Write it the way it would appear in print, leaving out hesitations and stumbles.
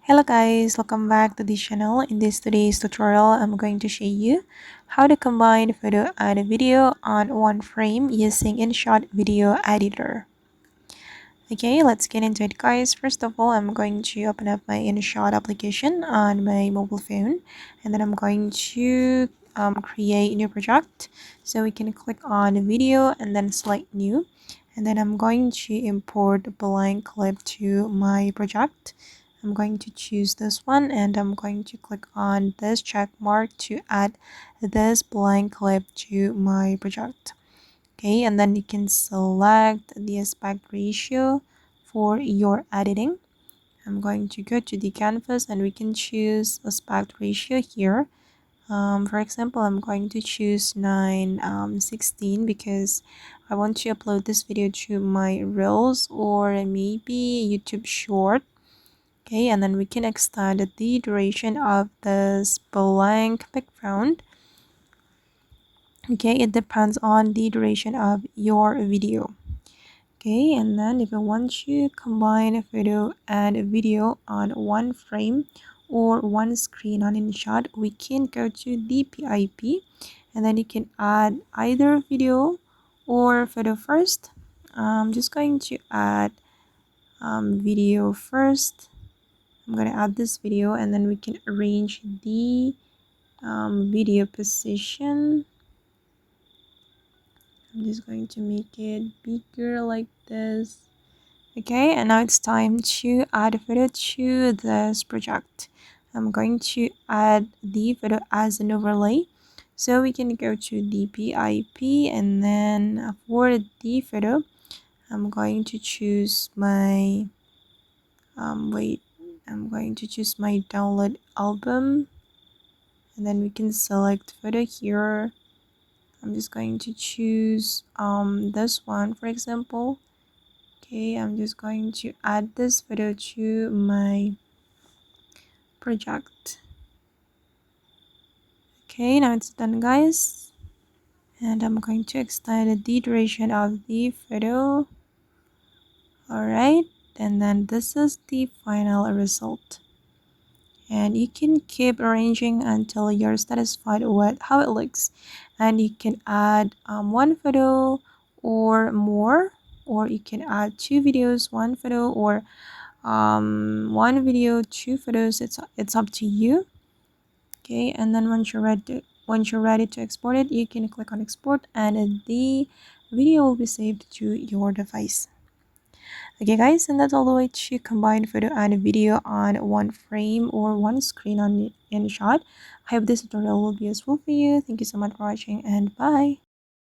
Hello guys, welcome back to this channel. In today's tutorial, I'm going to show you how to combine photo and video on one frame using InShot video editor. Okay, let's get into it guys. First of all, I'm going to open up my InShot application on my mobile phone, and then I'm going to create a new project. So we can click on video and then select new, and then I'm going to import a blank clip to my project. I'm going to choose this one, and I'm going to click on this check mark to add this blank clip to my project. Okay, and then you can select the aspect ratio for your editing. I'm going to go to the canvas and we can choose aspect ratio here. For example, I'm going to choose 9:16 because I want to upload this video to my Reels or maybe YouTube short. Okay, and then we can extend the duration of this blank background. Okay, it depends on the duration of your video. Okay, and then if you want to combine a photo and a video on one frame or one screen on InShot, we can go to the PIP and then you can add either video or photo first. I'm just going to add video first. I'm going to add this video and then we can arrange the video position. I'm just going to make it bigger like this. Okay, and now it's time to add a photo to this project. I'm going to add the photo as an overlay. So we can go to the PIP and then for the photo, I'm going to choose my, I'm going to choose my download album. And then we can select photo here. I'm just going to choose this one, for example. Okay, I'm just going to add this photo to my project. Okay, now it's done guys, and I'm going to extend the duration of the photo. Alright, and then this is the final result, and you can keep arranging until you're satisfied with how it looks, and you can add one photo or more, or you can add two videos, one photo, or one video, two photos. It's up to you. Okay, and then once you're ready to export it, you can click on export and the video will be saved to your device. Okay guys, and that's all the way to combine photo and video on one frame or one screen on InShot. I hope this tutorial will be useful for you. Thank you so much for watching and bye.